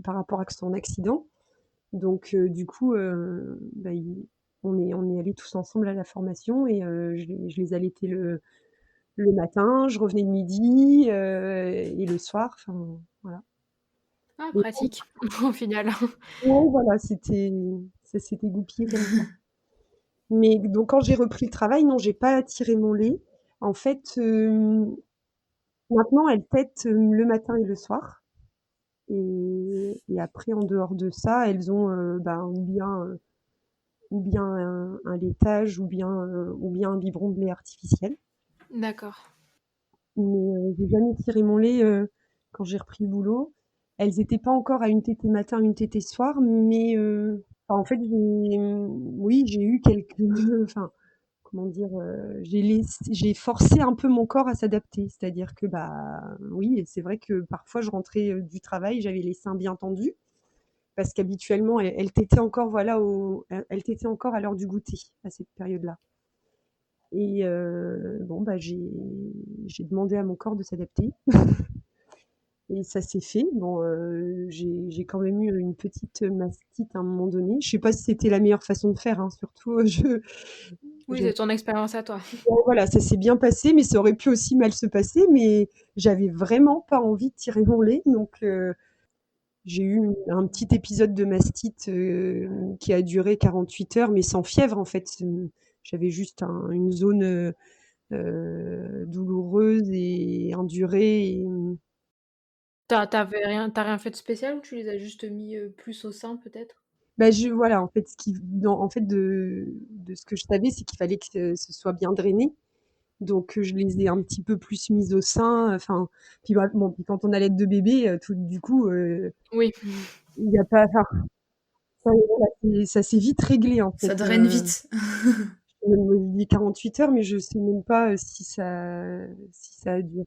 par rapport à son accident. Donc du coup, on est allés tous ensemble à la formation et je les allaitais le matin, je revenais le midi, et le soir, voilà. ah Et pratique au final. ouais, voilà, ça s'était goupillé comme ça. Mais donc quand j'ai repris le travail, non, j'ai pas tiré mon lait. En fait, maintenant, elles tètent, le matin et le soir. Et après, en dehors de ça, elles ont, ou bien un laitage, ou bien un biberon de lait artificiel. D'accord. Mais j'ai jamais tiré mon lait quand j'ai repris le boulot. Elles étaient pas encore à une tétée matin, une tétée soir, mais en fait, oui, j'ai eu quelques, enfin, comment dire, j'ai forcé un peu mon corps à s'adapter. C'est-à-dire que, oui, c'est vrai que parfois je rentrais du travail, j'avais les seins bien tendus, parce qu'habituellement, elles tétaient encore, voilà, elles tétaient encore à l'heure du goûter, à cette période-là. Et bon, j'ai demandé à mon corps de s'adapter. Et ça s'est fait. Bon, j'ai quand même eu une petite mastite à un moment donné. Je sais pas si c'était la meilleure façon de faire, hein, surtout, Oui, je c'est ton expérience à toi. ouais, voilà, ça s'est bien passé, mais ça aurait pu aussi mal se passer. Mais j'avais vraiment pas envie de tirer mon lait, donc j'ai eu un petit épisode de mastite qui a duré 48 heures, mais sans fièvre en fait. J'avais juste une zone douloureuse et endurée. T'as rien fait de spécial ou tu les as juste mis plus au sein peut-être? Voilà, en fait, en fait, de ce que je savais, c'est qu'il fallait que ce soit bien drainé. Donc, je les ai un petit peu plus mises au sein. Enfin, puis, bon, puis quand on allait de bébé, du coup, Oui. il n'y a pas, ça, voilà, ça s'est vite réglé, en Ça fait. draine vite. Je dis 48 heures, mais je sais même pas si ça a duré.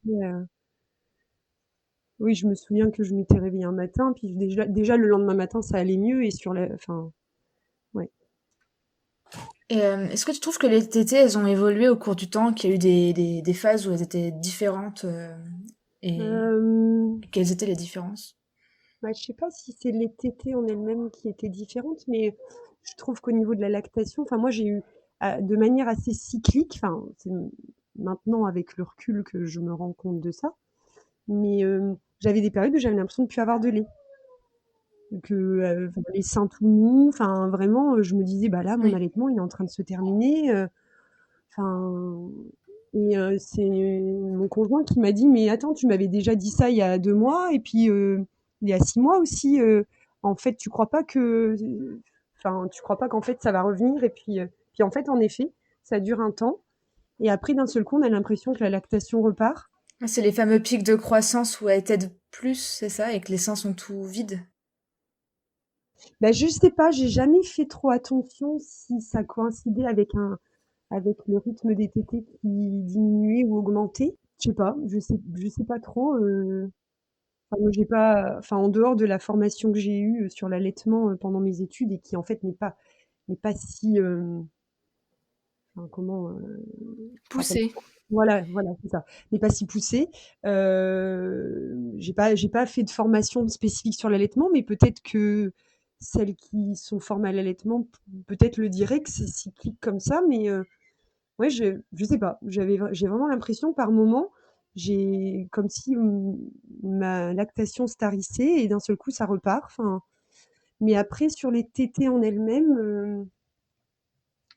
Oui, je me souviens que je m'étais réveillée un matin, puis déjà le lendemain matin, ça allait mieux et ouais. Et est-ce que tu trouves que les tétés, elles ont évolué au cours du temps, qu'il y a eu des phases où elles étaient différentes et Euh, quelles étaient les différences? je sais pas si c'est les tétées en elles-mêmes qui étaient différentes, mais je trouve qu'au niveau de la lactation, moi j'ai eu de manière assez cyclique, c'est maintenant avec le recul que je me rends compte de ça, mais j'avais des périodes où j'avais l'impression de plus avoir de lait, que les seins tout mous, vraiment, je me disais bah là mon Oui. allaitement il est en train de se terminer, enfin et c'est mon conjoint qui m'a dit: «Mais attends, tu m'avais déjà dit ça il y a 2 mois et puis, il y a 6 mois aussi, en fait, tu crois pas qu'en fait ça va revenir?» Et puis en fait, en effet, ça dure un temps et après d'un seul coup, on a l'impression que la lactation repart. Ah, c'est les fameux pics de croissance où elles t'aident plus, c'est ça? Et que les seins sont tout vides? Je sais pas, j'ai jamais fait trop attention si ça coïncidait avec le rythme des tétées qui diminuait ou augmentait. Je sais pas, je sais pas trop, moi, j'ai pas, en dehors de la formation que j'ai eue sur l'allaitement pendant mes études et qui en fait n'est pas si, comment, je me rappelle Poussé. pas. Voilà, c'est ça. N'est pas si poussée. J'ai pas fait de formation spécifique sur l'allaitement, mais peut-être que celles qui sont formées à l'allaitement, peut-être le diraient que c'est cyclique comme ça, mais ouais, je sais pas. J'ai vraiment l'impression par moment, j'ai comme si ma lactation se tarissait et d'un seul coup ça repart. Mais après sur les tétées en elles-mêmes,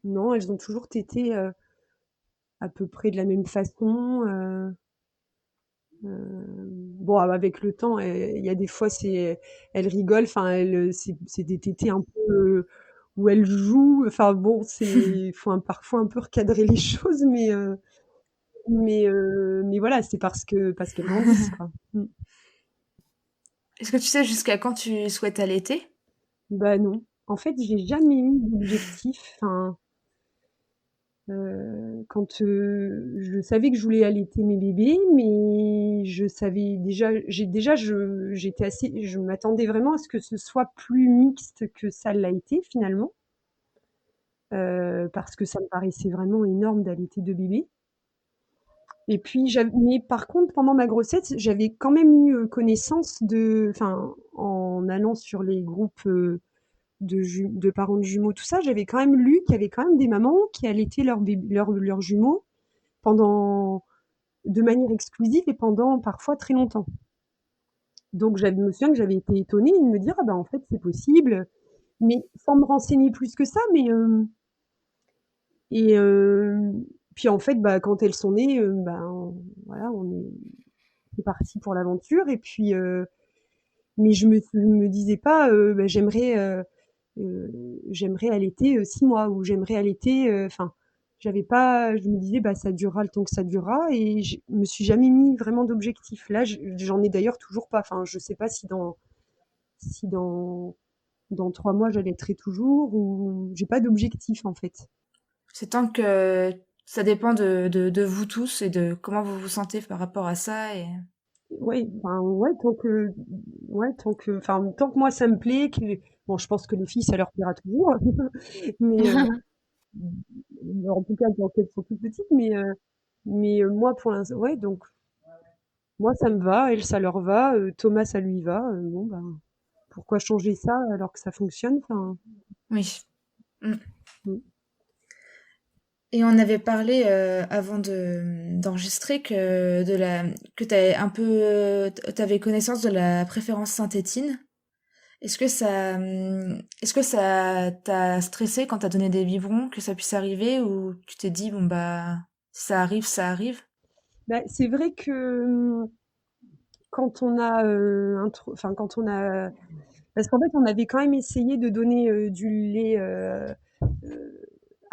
non, elles ont toujours tété à peu près de la même façon. Bon, avec le temps, il y a des fois, elle rigole, enfin, c'est des tétés un peu où elle joue. Enfin bon, il faut parfois un peu recadrer les choses, mais voilà, c'est parce qu'elles grandissent, quoi. Mm. Est-ce que tu sais jusqu'à quand tu souhaites allaiter? Bah non. En fait, j'ai jamais eu d'objectif. Enfin, quand je savais que je voulais allaiter mes bébés, mais je savais déjà, j'étais assez, je m'attendais vraiment à ce que ce soit plus mixte que ça l'a été finalement, parce que ça me paraissait vraiment énorme d'allaiter deux bébés. Et puis, mais par contre, pendant ma grossesse, j'avais quand même eu connaissance enfin, en allant sur les groupes de parents de jumeaux, tout ça, j'avais quand même lu qu'il y avait quand même des mamans qui allaitaient leurs jumeaux pendant, de manière exclusive et pendant parfois très longtemps. Donc, je me souviens que j'avais été étonnée de me dire, ah ben en fait, c'est possible, mais sans me renseigner plus que ça, et puis en fait, bah, quand elles sont nées, voilà, c'est parti pour l'aventure, et puis, mais je me disais pas, bah, j'aimerais allaiter 6 mois, ou j'aimerais allaiter, enfin, j'avais pas, je me disais, bah, ça durera le temps que ça durera, et je me suis jamais mis vraiment d'objectif. Là, j'en ai d'ailleurs toujours pas. Enfin, je sais pas si dans 3 mois j'allaiterai toujours, ou j'ai pas d'objectif en fait. C'est tant que ça dépend de vous tous et de comment vous vous sentez par rapport à ça. Et... Ouais, enfin, ouais, enfin, tant que moi ça me plaît, bon, je pense que les filles ça leur plaira toujours, mais en tout cas quand elles sont toutes petites, moi pour l'instant, ouais, donc moi ça me va, elles ça leur va, Thomas ça lui va, bon bah pourquoi changer ça alors que ça fonctionne, enfin. Oui. Mm. Mm. Et on avait parlé avant d'enregistrer que t'avais un peu t'avais connaissance de la préférence synthétine. Est-ce que ça t'a stressé quand t'as donné des biberons que ça puisse arriver, ou tu t'es dit bon bah si ça arrive ça arrive? Bah, c'est vrai que quand on a enfin quand on a, parce qu'en fait on avait quand même essayé de donner du lait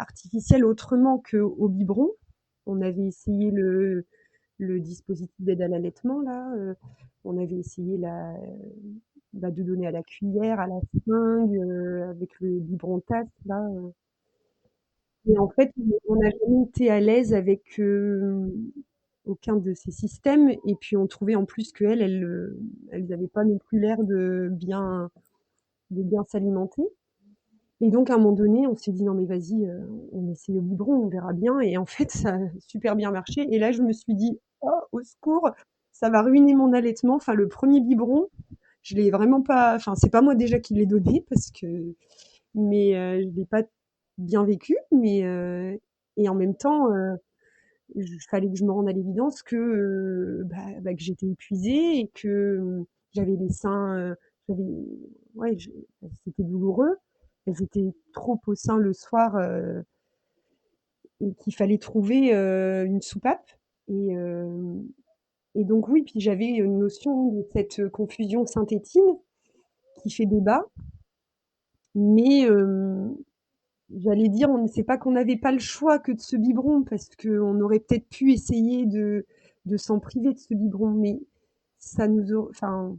artificiel autrement qu'au biberon. On avait essayé le dispositif d'aide à l'allaitement là. On avait essayé de donner à la cuillère, à la seringue, avec le biberon tasse là. Et en fait, on n'a jamais été à l'aise avec aucun de ces systèmes. Et puis on trouvait en plus qu'elles, elles n'avaient pas non plus l'air de bien s'alimenter. Et donc à un moment donné, on s'est dit non mais vas-y, on essaye au biberon, on verra bien. Et en fait, ça a super bien marché. Et là, je me suis dit, oh, au secours, ça va ruiner mon allaitement. Enfin, le premier biberon, je l'ai vraiment pas. Enfin, c'est pas moi déjà qui l'ai donné parce que, mais je l'ai pas bien vécu. Et en même temps, il fallait que je me rende à l'évidence que, que j'étais épuisée, et que j'avais les seins, j'avais, ouais, c'était douloureux. Elles étaient trop au sein le soir, et qu'il fallait trouver une soupape. Et, euh, et donc oui, puis j'avais une notion de cette confusion synthétine qui fait débat, mais j'allais dire, c'est pas qu'on n'avait pas le choix que de ce biberon, parce qu'on aurait peut-être pu essayer de s'en priver de ce biberon, mais enfin,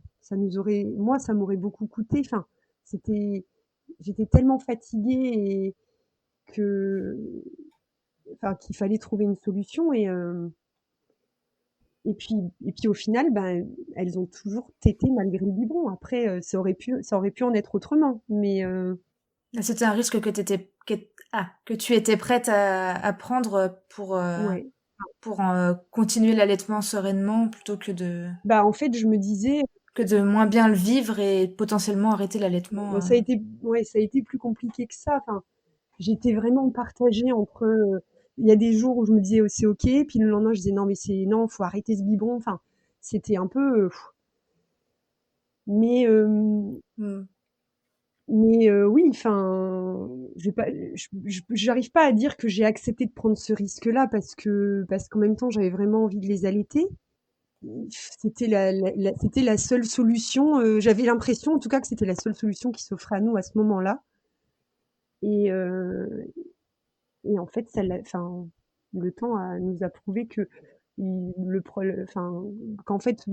moi, ça m'aurait beaucoup coûté. Enfin, c'était, j'étais tellement fatiguée, et que, enfin, qu'il fallait trouver une solution. Et puis au final, ben, elles ont toujours tété malgré le biberon. Après, ça aurait pu en être autrement, mais C'était un risque que tu étais prête à prendre ouais. pour continuer l'allaitement sereinement plutôt Bah, en fait, je me disais, que de moins bien le vivre et potentiellement arrêter l'allaitement. ça a été, ouais, ça a été plus compliqué que ça. Enfin, j'étais vraiment partagée entre. Il y a des jours où je me disais, oh, c'est ok, puis le lendemain, je disais non, mais non, faut arrêter ce biberon. Enfin, c'était un peu. Mais Hmm. Mais oui, enfin, j'arrive pas à dire que j'ai accepté de prendre ce risque-là parce qu'en même temps, j'avais vraiment envie de les allaiter. C'était c'était la seule solution. J'avais l'impression, en tout cas, que c'était la seule solution qui s'offrait à nous à ce moment-là. Et, en fait, enfin, le temps nous a prouvé que enfin, qu'en fait,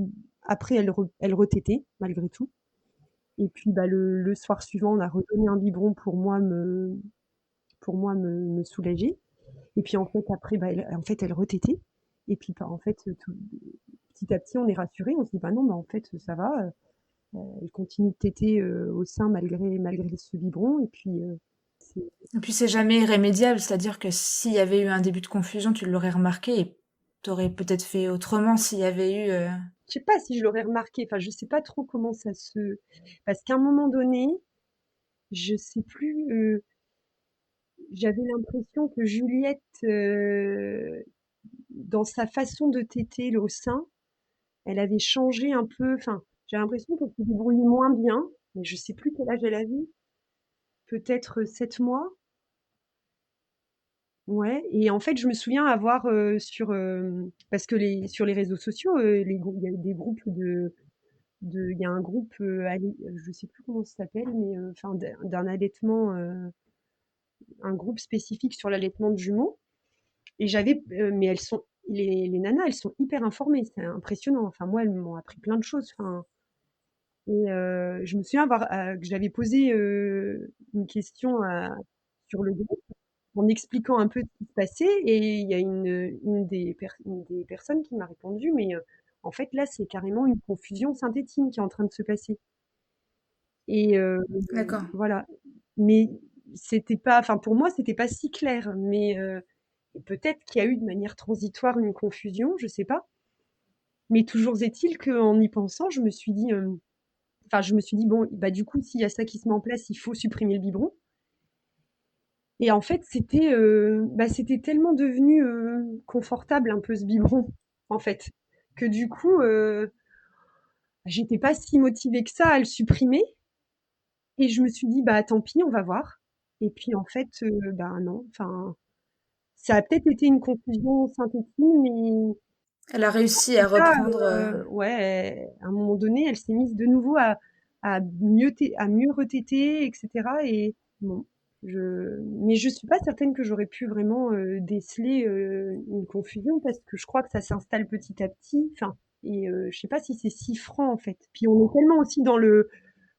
après, elle retétait malgré tout. Et puis, bah, le soir suivant, on a redonné un biberon pour moi me soulager. Et puis en fait, après, bah, elle retétait. Et puis, bah, en fait, petit à petit, on est rassuré. On se dit, bah non, bah, en fait, ça va. Elle continue de téter au sein malgré ce biberon. Et puis, c'est- Et puis c'est jamais irrémédiable, c'est-à-dire que s'il y avait eu un début de confusion, tu l'aurais remarqué et t'aurais peut-être fait autrement s'il y avait eu. je sais pas si je l'aurais remarqué. Enfin, je sais pas trop comment ça se. Parce qu'à un moment donné, je sais plus. J'avais l'impression que Juliette, dans sa façon de téter au sein, elle avait changé un peu. Enfin, j'ai l'impression qu'elle se débrouillait moins bien. Mais je sais plus quel âge elle avait. Peut-être 7 mois. Ouais, et en fait, je me souviens avoir parce que sur les réseaux sociaux, il y a des groupes il y a un groupe, je sais plus comment ça s'appelle, mais enfin d'un allaitement, un groupe spécifique sur l'allaitement de jumeaux. Et mais les nanas, elles sont hyper informées, c'est impressionnant. Enfin, moi, elles m'ont appris plein de choses. Enfin, et je me souviens que j'avais posé une question sur le groupe en expliquant un peu ce qui se passait. Et il y a une des personnes qui m'a répondu, mais en fait, là, c'est carrément une confusion synthétique qui est en train de se passer. Et D'accord. voilà. Mais c'était pas, enfin, pour moi, c'était pas si clair. Mais peut-être qu'il y a eu de manière transitoire une confusion, je sais pas. Mais toujours est-il qu'en y pensant, je me suis dit, bon, bah, du coup, s'il y a ça qui se met en place, il faut supprimer le biberon. Et en fait, c'était tellement devenu confortable un peu ce biberon, en fait, que du coup, j'étais pas si motivée que ça à le supprimer. Et je me suis dit, bah tant pis, on va voir. Et puis en fait, bah non, enfin, ça a peut-être été une confusion synthétique, mais Elle a en réussi tout à cas, reprendre. ouais, à un moment donné, elle s'est mise de nouveau à mieux retéter, etc. Et bon, mais je suis pas certaine que j'aurais pu vraiment déceler une confusion parce que je crois que ça s'installe petit à petit. Enfin, et je sais pas si c'est si franc en fait. Puis on est tellement aussi dans le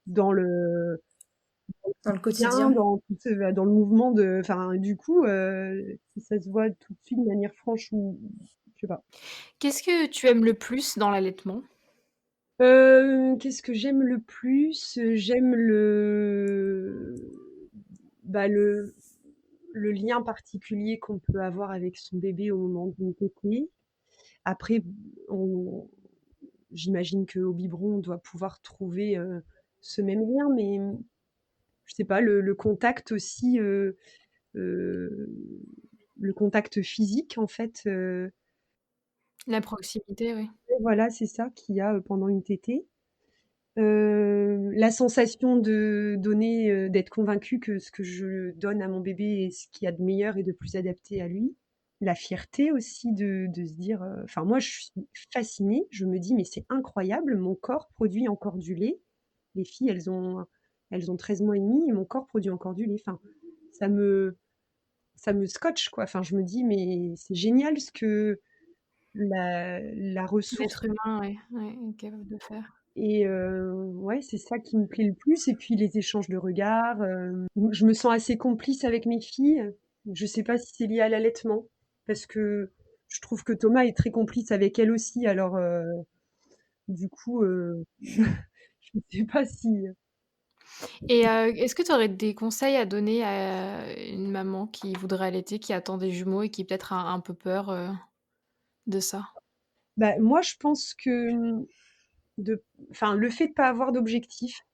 Dans le bien, quotidien. dans le mouvement enfin, du coup, si ça se voit tout de suite de manière franche ou, je sais pas. Qu'est-ce que tu aimes le plus dans l'allaitement? Qu'est-ce que j'aime le plus? J'aime bah, le lien particulier qu'on peut avoir avec son bébé au moment d'une tétée. Après, on j'imagine qu'au biberon, on doit pouvoir trouver, ce même lien, mais je sais pas, le contact aussi, heu, le contact physique en fait, La proximité, oui. voilà, c'est ça qu'il y a, pendant une tétée. La sensation de donner, d'être convaincue que ce que je donne à mon bébé est ce qu'il y a de meilleur et de plus adapté à lui. La fierté aussi de se dire, enfin moi je suis fascinée, je me dis: «Mais c'est incroyable, mon corps produit encore du lait». Les filles, elles ont 13 mois et demi et mon corps produit encore du lait. Enfin, ça me ça me scotche quoi. Enfin, je me dis: «Mais c'est génial ce que la ressource». L'être humain, ouais, ouais, est capable de faire. Et ouais, c'est ça qui me plaît le plus et puis les échanges de regards, je me sens assez complice avec mes filles. Je sais pas si c'est lié à l'allaitement parce que je trouve que Thomas est très complice avec elle aussi alors, du coup, je ne sais pas si, Et est-ce que tu aurais des conseils à donner à une maman qui voudrait allaiter, qui attend des jumeaux et qui peut-être a un peu peur, de ça? bah, moi je pense que, de enfin, le fait de pas avoir d'objectif,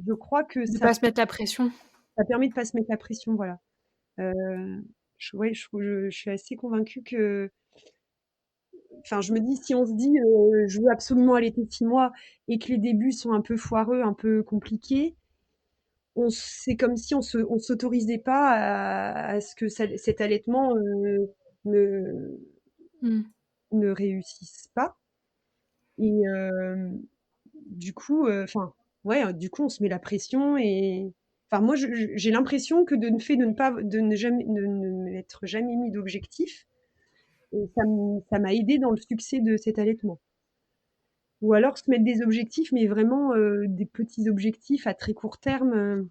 je crois que De pas se mettre la pression? ça permet de pas se mettre la pression, voilà. Ouais, je suis assez convaincue que, enfin, je me dis, si on se dit, je veux absolument allaiter 6 mois et que les débuts sont un peu foireux, un peu compliqués, c'est comme si on s'autorisait pas à ce que cet allaitement ne, Mmh. ne réussisse pas. Et du coup, enfin, ouais, du coup, on se met la pression et, enfin, moi, j'ai l'impression que de ne pas, de ne m'être jamais mis d'objectif, et ça m'a aidé dans le succès de cet allaitement. Ou alors se mettre des objectifs, mais vraiment des petits objectifs à très court terme.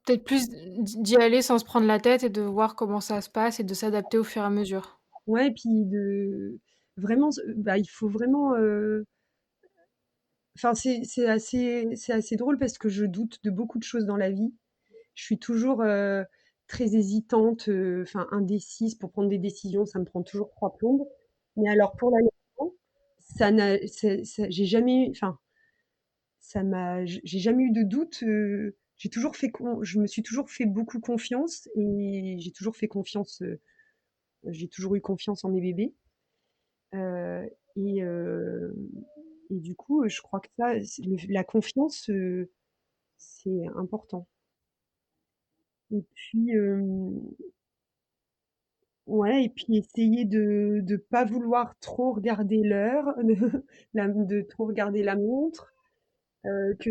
Peut-être plus d'y aller sans se prendre la tête et de voir comment ça se passe et de s'adapter au fur et à mesure. Ouais, et puis vraiment, bah, il faut vraiment. Enfin, c'est assez drôle parce que je doute de beaucoup de choses dans la vie. Je suis toujours très hésitante, enfin indécise pour prendre des décisions. Ça me prend toujours trois plombes. Mais alors pour l'allaitement, j'ai jamais, enfin, j'ai jamais eu de doute. Je me suis toujours fait beaucoup confiance et j'ai toujours eu confiance en mes bébés. Euh, et, euh, et du coup, je crois que la confiance, c'est important. Et puis, ouais, et puis essayer de pas vouloir trop regarder l'heure, de trop regarder la montre, que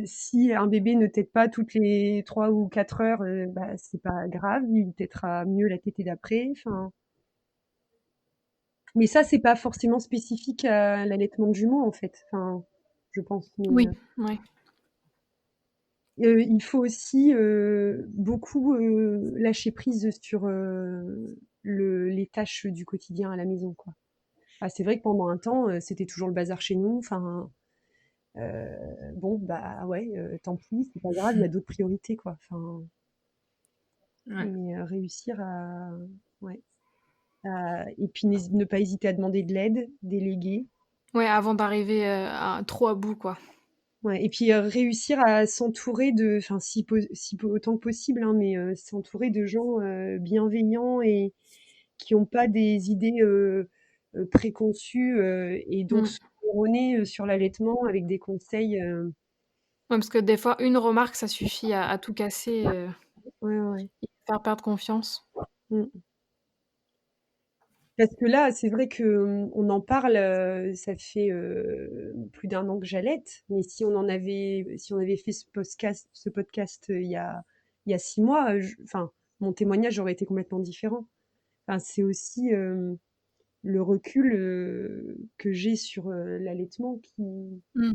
si un bébé ne tète pas toutes les 3 ou 4 heures, bah, c'est pas grave, il tètera mieux la tétée d'après, enfin. Mais ça, c'est pas forcément spécifique à l'allaitement de jumeaux, en fait, enfin, je pense. Mais Oui, ouais. il faut aussi beaucoup lâcher prise sur les tâches du quotidien à la maison, quoi. Ah, c'est vrai que pendant un temps, c'était toujours le bazar chez nous. Enfin, bon, bah ouais, tant pis, c'est pas grave, il y a d'autres priorités, quoi. Enfin, Ouais. mais réussir ouais, et puis ne pas hésiter à demander de l'aide, déléguer. Ouais, avant d'arriver, trop à bout, quoi. Ouais, et puis réussir à s'entourer enfin, autant que possible, hein, mais s'entourer de gens bienveillants et qui n'ont pas des idées préconçues et donc Mmh. sont erronées sur l'allaitement avec des conseils. Ouais, parce que des fois, une remarque, ça suffit à tout casser, Ouais, ouais, ouais. et faire perdre confiance. Mm. Parce que là, c'est vrai que on en parle, ça fait plus d'un an que j'allaite, mais si on avait fait ce podcast il y a 6 mois, enfin, mon témoignage aurait été complètement différent. Enfin, c'est aussi le recul que j'ai sur l'allaitement qui. Mmh.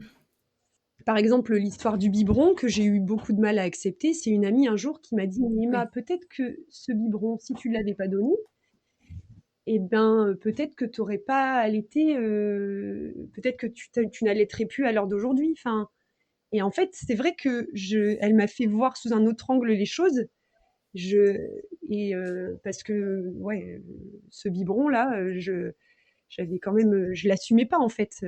Par exemple, l'histoire du biberon que j'ai eu beaucoup de mal à accepter, c'est une amie un jour qui m'a dit: «Mais Emma, Oui. peut-être que ce biberon, si tu l'avais pas donné, et ben, peut-être que tu aurais pas allaité, peut-être que tu n'allaiterais plus à l'heure d'aujourd'hui». Enfin, et en fait, c'est vrai que elle m'a fait voir sous un autre angle les choses. Je Parce que ouais, ce biberon là, j'avais quand même, je l'assumais pas en fait.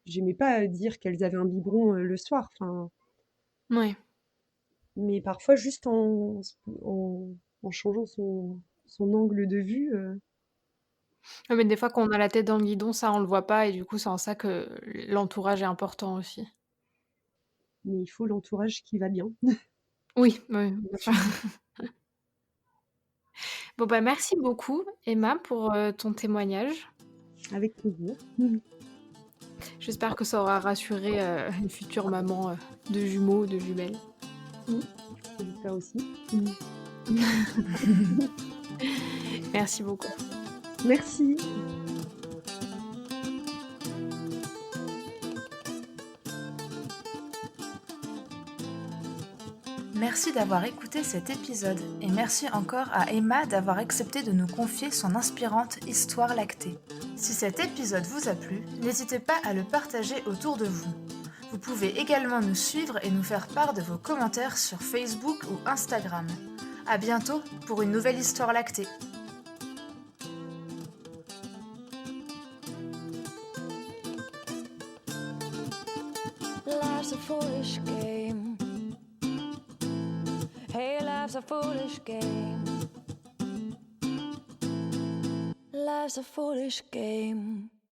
J'aimais pas dire qu'elles avaient un biberon le soir. Enfin, Ouais. mais parfois juste en, en changeant son angle de vue, Ouais, mais des fois, quand on a la tête dans le guidon, ça, on le voit pas et du coup, c'est en ça que l'entourage est important aussi. mais il faut l'entourage qui va bien. Oui, oui, bien sûr. Bon, bah, merci beaucoup, Emma, pour, ton témoignage. Avec plaisir. J'espère que ça aura rassuré, une future maman, de jumeaux, de jumelles. Mmh. J'espère aussi. Merci beaucoup. Merci. Merci d'avoir écouté cet épisode et merci encore à Emma d'avoir accepté de nous confier son inspirante histoire lactée. Si cet épisode vous a plu, n'hésitez pas à le partager autour de vous. Vous pouvez également nous suivre et nous faire part de vos commentaires sur Facebook ou Instagram. À bientôt pour une nouvelle histoire lactée. Life's a foolish game. Hey, life's a foolish game. Life's a foolish game.